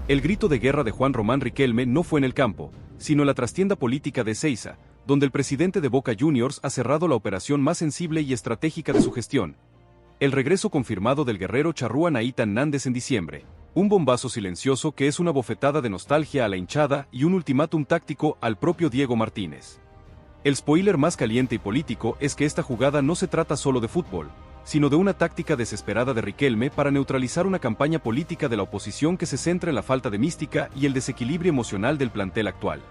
El grito de guerra de Juan Román Riquelme no fue en el campo, sino en la trastienda política de Ezeiza, donde el presidente de Boca Juniors ha cerrado la operación más sensible y estratégica de su gestión. El regreso confirmado del guerrero charrúa Nathan Nández en diciembre. Un bombazo silencioso que es una bofetada de nostalgia a la hinchada y un ultimátum táctico al propio Diego Martínez. El spoiler más caliente y político es que esta jugada no se trata solo de fútbol, sino de una táctica desesperada de Riquelme para neutralizar una campaña política de la oposición que se centra en la falta de mística y el desequilibrio emocional del plantel actual.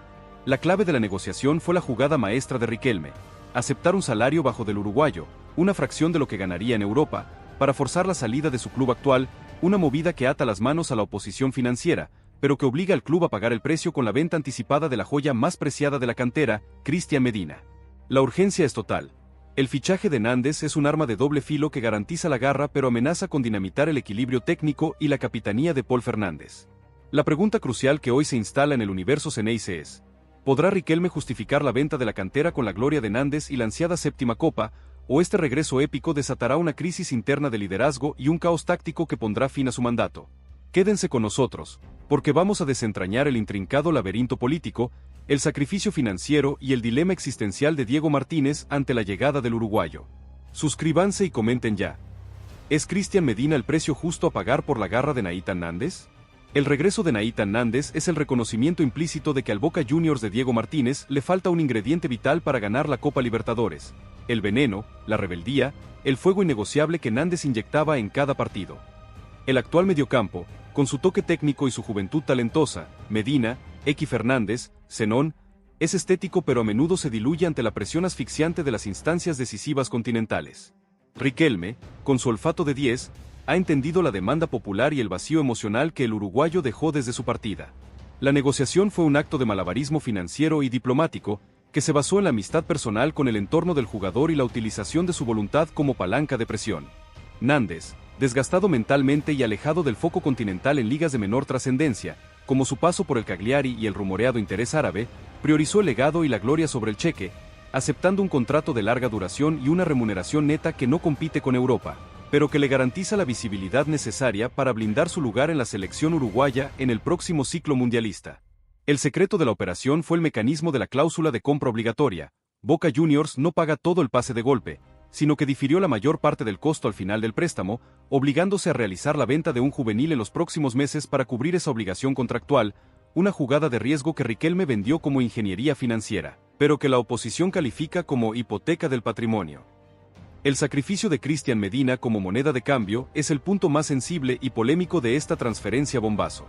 La clave de la negociación fue la jugada maestra de Riquelme: aceptar un salario bajo del uruguayo, una fracción de lo que ganaría en Europa, para forzar la salida de su club actual, una movida que ata las manos a la oposición financiera, pero que obliga al club a pagar el precio con la venta anticipada de la joya más preciada de la cantera, Cristian Medina. La urgencia es total. El fichaje de Nández es un arma de doble filo que garantiza la garra pero amenaza con dinamitar el equilibrio técnico y la capitanía de Paul Fernández. La pregunta crucial que hoy se instala en el universo Xeneize es: ¿podrá Riquelme justificar la venta de la cantera con la gloria de Nández y la ansiada séptima copa, o este regreso épico desatará una crisis interna de liderazgo y un caos táctico que pondrá fin a su mandato? Quédense con nosotros, porque vamos a desentrañar el intrincado laberinto político, el sacrificio financiero y el dilema existencial de Diego Martínez ante la llegada del uruguayo. Suscríbanse y comenten ya. ¿Es Cristian Medina el precio justo a pagar por la garra de Nathan Nández? El regreso de Nathan Nández es el reconocimiento implícito de que al Boca Juniors de Diego Martínez le falta un ingrediente vital para ganar la Copa Libertadores: el veneno, la rebeldía, el fuego innegociable que Nández inyectaba en cada partido. El actual mediocampo, con su toque técnico y su juventud talentosa, Medina, Equi Fernández, Zenón, es estético pero a menudo se diluye ante la presión asfixiante de las instancias decisivas continentales. Riquelme, con su olfato de 10, ha entendido la demanda popular y el vacío emocional que el uruguayo dejó desde su partida. La negociación fue un acto de malabarismo financiero y diplomático, que se basó en la amistad personal con el entorno del jugador y la utilización de su voluntad como palanca de presión. Nández, desgastado mentalmente y alejado del foco continental en ligas de menor trascendencia, como su paso por el Cagliari y el rumoreado interés árabe, priorizó el legado y la gloria sobre el cheque, aceptando un contrato de larga duración y una remuneración neta que no compite con Europa, pero que le garantiza la visibilidad necesaria para blindar su lugar en la selección uruguaya en el próximo ciclo mundialista. El secreto de la operación fue el mecanismo de la cláusula de compra obligatoria. Boca Juniors no paga todo el pase de golpe, sino que difirió la mayor parte del costo al final del préstamo, obligándose a realizar la venta de un juvenil en los próximos meses para cubrir esa obligación contractual, una jugada de riesgo que Riquelme vendió como ingeniería financiera, pero que la oposición califica como hipoteca del patrimonio. El sacrificio de Cristian Medina como moneda de cambio es el punto más sensible y polémico de esta transferencia bombazo.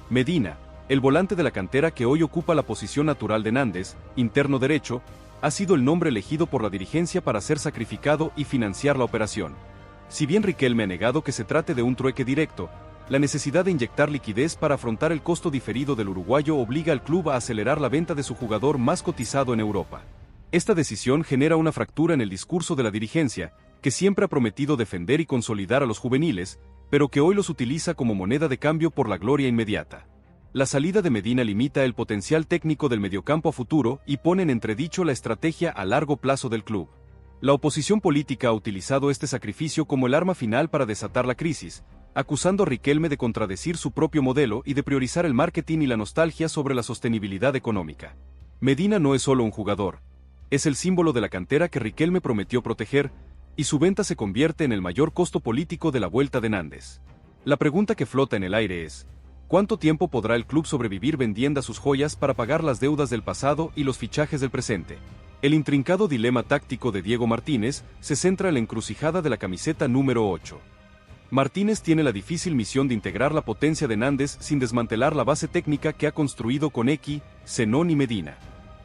Medina, el volante de la cantera que hoy ocupa la posición natural de Nández, interno derecho, ha sido el nombre elegido por la dirigencia para ser sacrificado y financiar la operación. Si bien Riquelme ha negado que se trate de un trueque directo, la necesidad de inyectar liquidez para afrontar el costo diferido del uruguayo obliga al club a acelerar la venta de su jugador más cotizado en Europa. Esta decisión genera una fractura en el discurso de la dirigencia, que siempre ha prometido defender y consolidar a los juveniles, pero que hoy los utiliza como moneda de cambio por la gloria inmediata. La salida de Medina limita el potencial técnico del mediocampo a futuro y pone en entredicho la estrategia a largo plazo del club. La oposición política ha utilizado este sacrificio como el arma final para desatar la crisis, acusando a Riquelme de contradecir su propio modelo y de priorizar el marketing y la nostalgia sobre la sostenibilidad económica. Medina no es solo un jugador, es el símbolo de la cantera que Riquelme prometió proteger, y su venta se convierte en el mayor costo político de la vuelta de Nández. La pregunta que flota en el aire es: ¿cuánto tiempo podrá el club sobrevivir vendiendo sus joyas para pagar las deudas del pasado y los fichajes del presente? El intrincado dilema táctico de Diego Martínez se centra en la encrucijada de la camiseta número 8. Martínez tiene la difícil misión de integrar la potencia de Nández sin desmantelar la base técnica que ha construido con Equi, Zenón y Medina.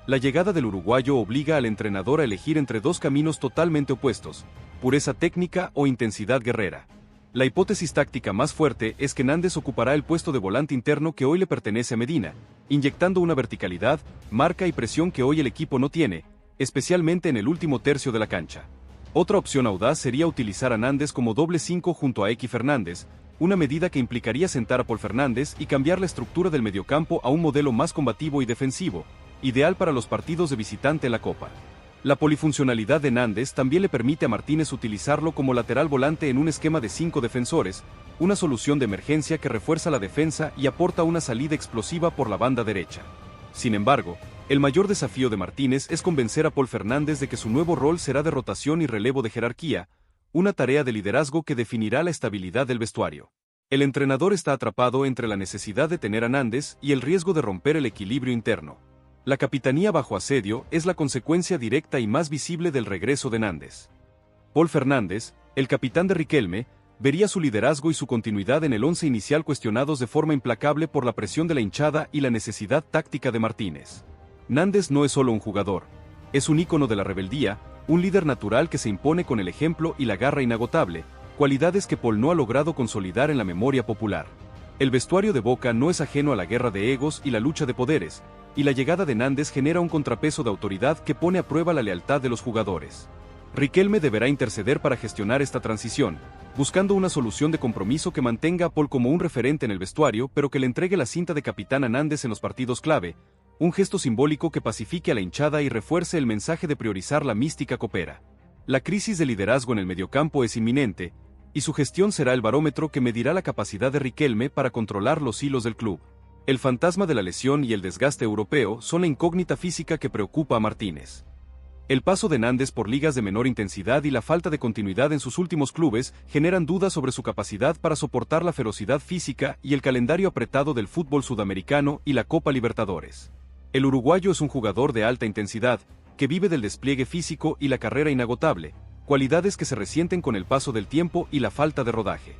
La llegada del uruguayo obliga al entrenador a elegir entre dos caminos totalmente opuestos: pureza técnica o intensidad guerrera. La hipótesis táctica más fuerte es que Nández ocupará el puesto de volante interno que hoy le pertenece a Medina, inyectando una verticalidad, marca y presión que hoy el equipo no tiene, especialmente en el último tercio de la cancha. Otra opción audaz sería utilizar a Nández como doble 5 junto a Equi Fernández, una medida que implicaría sentar a Paul Fernández y cambiar la estructura del mediocampo a un modelo más combativo y defensivo, ideal para los partidos de visitante en la Copa. La polifuncionalidad de Nández también le permite a Martínez utilizarlo como lateral volante en un esquema de 5 defensores, una solución de emergencia que refuerza la defensa y aporta una salida explosiva por la banda derecha. Sin embargo, el mayor desafío de Martínez es convencer a Paul Fernández de que su nuevo rol será de rotación y relevo de jerarquía, una tarea de liderazgo que definirá la estabilidad del vestuario. El entrenador está atrapado entre la necesidad de tener a Nández y el riesgo de romper el equilibrio interno. La capitanía bajo asedio es la consecuencia directa y más visible del regreso de Nández. Paul Fernández, el capitán de Riquelme, vería su liderazgo y su continuidad en el once inicial cuestionados de forma implacable por la presión de la hinchada y la necesidad táctica de Martínez. Nández no es solo un jugador, es un ícono de la rebeldía, un líder natural que se impone con el ejemplo y la garra inagotable, cualidades que Paul no ha logrado consolidar en la memoria popular. El vestuario de Boca no es ajeno a la guerra de egos y la lucha de poderes, y la llegada de Nández genera un contrapeso de autoridad que pone a prueba la lealtad de los jugadores. Riquelme deberá interceder para gestionar esta transición, buscando una solución de compromiso que mantenga a Paul como un referente en el vestuario pero que le entregue la cinta de capitán a Nández en los partidos clave, un gesto simbólico que pacifique a la hinchada y refuerce el mensaje de priorizar la mística copera. La crisis de liderazgo en el mediocampo es inminente, y su gestión será el barómetro que medirá la capacidad de Riquelme para controlar los hilos del club. El fantasma de la lesión y el desgaste europeo son la incógnita física que preocupa a Martínez. El paso de Nández por ligas de menor intensidad y la falta de continuidad en sus últimos clubes generan dudas sobre su capacidad para soportar la ferocidad física y el calendario apretado del fútbol sudamericano y la Copa Libertadores. El uruguayo es un jugador de alta intensidad, que vive del despliegue físico y la carrera inagotable, cualidades que se resienten con el paso del tiempo y la falta de rodaje.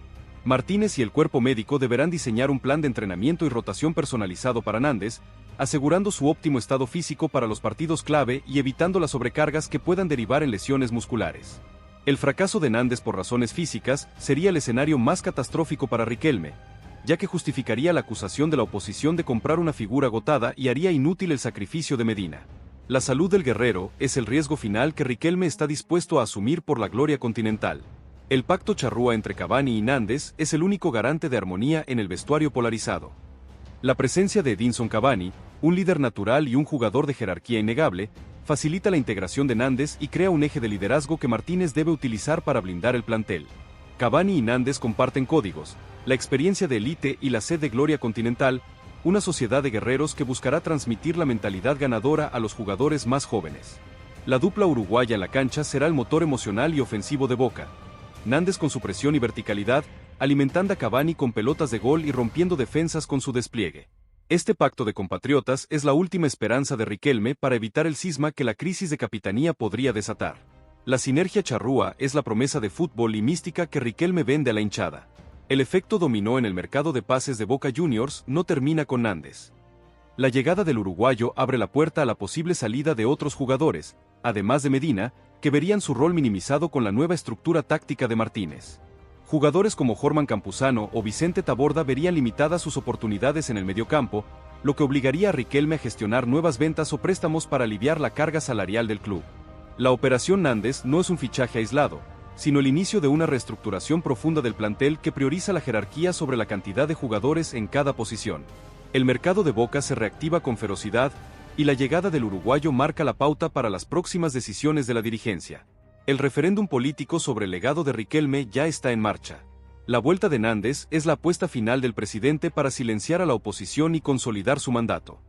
Martínez y el cuerpo médico deberán diseñar un plan de entrenamiento y rotación personalizado para Nández, asegurando su óptimo estado físico para los partidos clave y evitando las sobrecargas que puedan derivar en lesiones musculares. El fracaso de Nández por razones físicas sería el escenario más catastrófico para Riquelme, ya que justificaría la acusación de la oposición de comprar una figura agotada y haría inútil el sacrificio de Medina. La salud del guerrero es el riesgo final que Riquelme está dispuesto a asumir por la gloria continental. El pacto charrúa entre Cavani y Nández es el único garante de armonía en el vestuario polarizado. La presencia de Edinson Cavani, un líder natural y un jugador de jerarquía innegable, facilita la integración de Nández y crea un eje de liderazgo que Martínez debe utilizar para blindar el plantel. Cavani y Nández comparten códigos, la experiencia de élite y la sed de gloria continental, una sociedad de guerreros que buscará transmitir la mentalidad ganadora a los jugadores más jóvenes. La dupla uruguaya en la cancha será el motor emocional y ofensivo de Boca. Nández con su presión y verticalidad, alimentando a Cavani con pelotas de gol y rompiendo defensas con su despliegue. Este pacto de compatriotas es la última esperanza de Riquelme para evitar el cisma que la crisis de capitanía podría desatar. La sinergia charrúa es la promesa de fútbol y mística que Riquelme vende a la hinchada. El efecto dominó en el mercado de pases de Boca Juniors no termina con Nández. La llegada del uruguayo abre la puerta a la posible salida de otros jugadores, además de Medina, que verían su rol minimizado con la nueva estructura táctica de Martínez. Jugadores como Jorman Campuzano o Vicente Taborda verían limitadas sus oportunidades en el mediocampo, lo que obligaría a Riquelme a gestionar nuevas ventas o préstamos para aliviar la carga salarial del club. La operación Nández no es un fichaje aislado, sino el inicio de una reestructuración profunda del plantel que prioriza la jerarquía sobre la cantidad de jugadores en cada posición. El mercado de Boca se reactiva con ferocidad, y la llegada del uruguayo marca la pauta para las próximas decisiones de la dirigencia. El referéndum político sobre el legado de Riquelme ya está en marcha. La vuelta de Nández es la apuesta final del presidente para silenciar a la oposición y consolidar su mandato.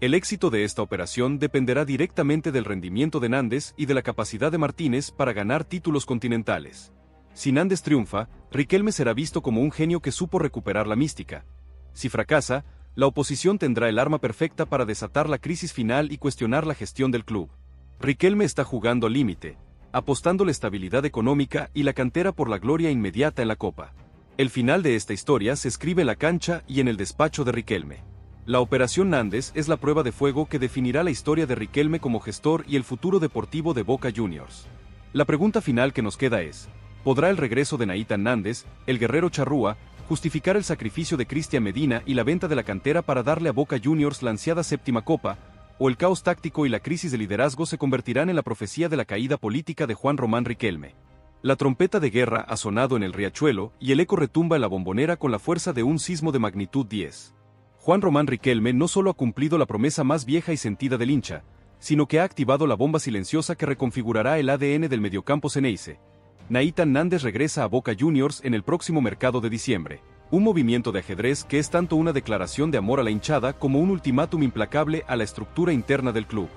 El éxito de esta operación dependerá directamente del rendimiento de Nández y de la capacidad de Martínez para ganar títulos continentales. Si Nández triunfa, Riquelme será visto como un genio que supo recuperar la mística. Si fracasa, la oposición tendrá el arma perfecta para desatar la crisis final y cuestionar la gestión del club. Riquelme está jugando al límite, apostando la estabilidad económica y la cantera por la gloria inmediata en la Copa. El final de esta historia se escribe en la cancha y en el despacho de Riquelme. La operación Nández es la prueba de fuego que definirá la historia de Riquelme como gestor y el futuro deportivo de Boca Juniors. La pregunta final que nos queda es, ¿podrá el regreso de Nathan Nández, el guerrero charrúa, justificar el sacrificio de Cristian Medina y la venta de la cantera para darle a Boca Juniors la ansiada séptima copa, o el caos táctico y la crisis de liderazgo se convertirán en la profecía de la caída política de Juan Román Riquelme? La trompeta de guerra ha sonado en el riachuelo y el eco retumba en la Bombonera con la fuerza de un sismo de magnitud 10. Juan Román Riquelme no solo ha cumplido la promesa más vieja y sentida del hincha, sino que ha activado la bomba silenciosa que reconfigurará el ADN del mediocampo Xeneize. Nathan Nández regresa a Boca Juniors en el próximo mercado de diciembre. Un movimiento de ajedrez que es tanto una declaración de amor a la hinchada como un ultimátum implacable a la estructura interna del club.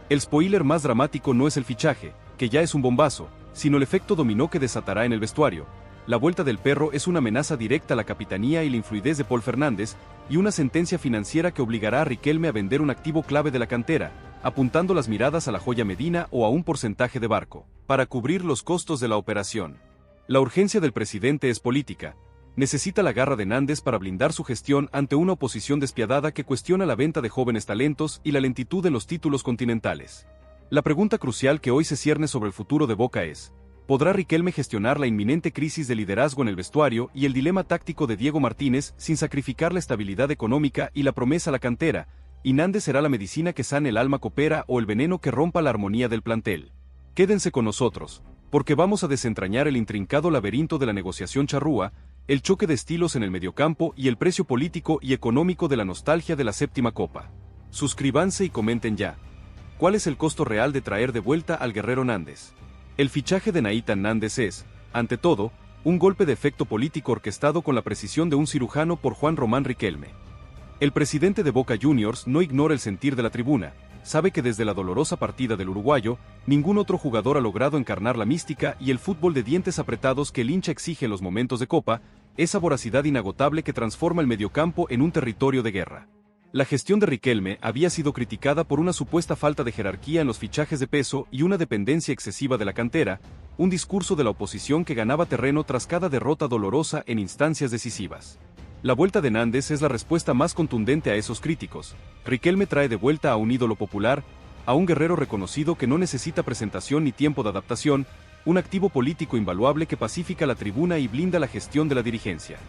El spoiler más dramático no es el fichaje, que ya es un bombazo, sino el efecto dominó que desatará en el vestuario. La vuelta del perro es una amenaza directa a la capitanía y la influidez de Paul Fernández, y una sentencia financiera que obligará a Riquelme a vender un activo clave de la cantera, apuntando las miradas a la joya Medina o a un porcentaje de Barco, para cubrir los costos de la operación. La urgencia del presidente es política. Necesita la garra de Nández para blindar su gestión ante una oposición despiadada que cuestiona la venta de jóvenes talentos y la lentitud de los títulos continentales. La pregunta crucial que hoy se cierne sobre el futuro de Boca es: ¿podrá Riquelme gestionar la inminente crisis de liderazgo en el vestuario y el dilema táctico de Diego Martínez sin sacrificar la estabilidad económica y la promesa a la cantera? ¿Y Nández será la medicina que sane el alma copera o el veneno que rompa la armonía del plantel? Quédense con nosotros, porque vamos a desentrañar el intrincado laberinto de la negociación charrúa, el choque de estilos en el mediocampo y el precio político y económico de la nostalgia de la séptima copa. Suscríbanse y comenten ya. ¿Cuál es el costo real de traer de vuelta al guerrero Nández? El fichaje de Nathan Nández es, ante todo, un golpe de efecto político orquestado con la precisión de un cirujano por Juan Román Riquelme. El presidente de Boca Juniors no ignora el sentir de la tribuna, sabe que desde la dolorosa partida del uruguayo, ningún otro jugador ha logrado encarnar la mística y el fútbol de dientes apretados que el hincha exige en los momentos de copa, esa voracidad inagotable que transforma el mediocampo en un territorio de guerra. La gestión de Riquelme había sido criticada por una supuesta falta de jerarquía en los fichajes de peso y una dependencia excesiva de la cantera, un discurso de la oposición que ganaba terreno tras cada derrota dolorosa en instancias decisivas. La vuelta de Nández es la respuesta más contundente a esos críticos. Riquelme trae de vuelta a un ídolo popular, a un guerrero reconocido que no necesita presentación ni tiempo de adaptación, un activo político invaluable que pacifica la tribuna y blinda la gestión de la dirigencia.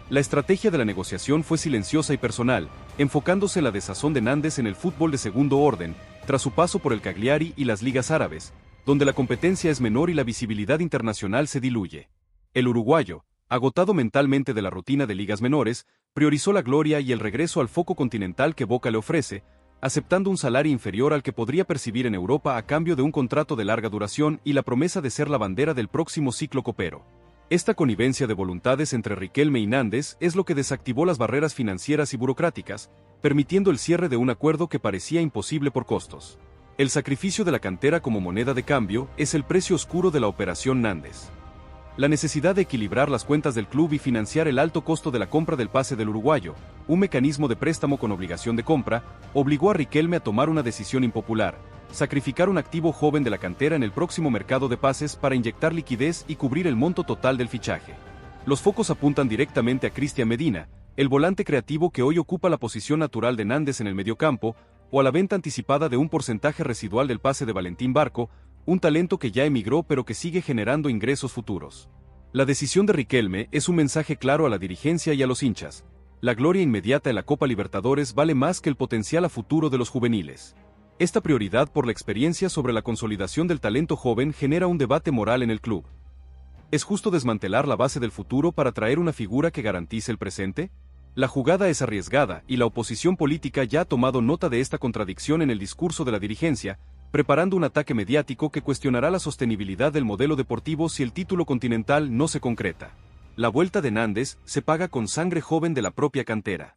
La estrategia de la negociación fue silenciosa y personal, enfocándose la desazón de Nández en el fútbol de segundo orden, tras su paso por el Cagliari y las ligas árabes, donde la competencia es menor y la visibilidad internacional se diluye. El uruguayo, agotado mentalmente de la rutina de ligas menores, priorizó la gloria y el regreso al foco continental que Boca le ofrece, aceptando un salario inferior al que podría percibir en Europa a cambio de un contrato de larga duración y la promesa de ser la bandera del próximo ciclo copero. Esta connivencia de voluntades entre Riquelme y Nández es lo que desactivó las barreras financieras y burocráticas, permitiendo el cierre de un acuerdo que parecía imposible por costos. El sacrificio de la cantera como moneda de cambio es el precio oscuro de la operación Nández. La necesidad de equilibrar las cuentas del club y financiar el alto costo de la compra del pase del uruguayo, un mecanismo de préstamo con obligación de compra, obligó a Riquelme a tomar una decisión impopular: sacrificar un activo joven de la cantera en el próximo mercado de pases para inyectar liquidez y cubrir el monto total del fichaje. Los focos apuntan directamente a Cristian Medina, el volante creativo que hoy ocupa la posición natural de Nández en el mediocampo, o a la venta anticipada de un porcentaje residual del pase de Valentín Barco, un talento que ya emigró pero que sigue generando ingresos futuros. La decisión de Riquelme es un mensaje claro a la dirigencia y a los hinchas: la gloria inmediata en la Copa Libertadores vale más que el potencial a futuro de los juveniles. Esta prioridad por la experiencia sobre la consolidación del talento joven genera un debate moral en el club. ¿Es justo desmantelar la base del futuro para traer una figura que garantice el presente? La jugada es arriesgada y la oposición política ya ha tomado nota de esta contradicción en el discurso de la dirigencia, preparando un ataque mediático que cuestionará la sostenibilidad del modelo deportivo si el título continental no se concreta. La vuelta de Nández se paga con sangre joven de la propia cantera.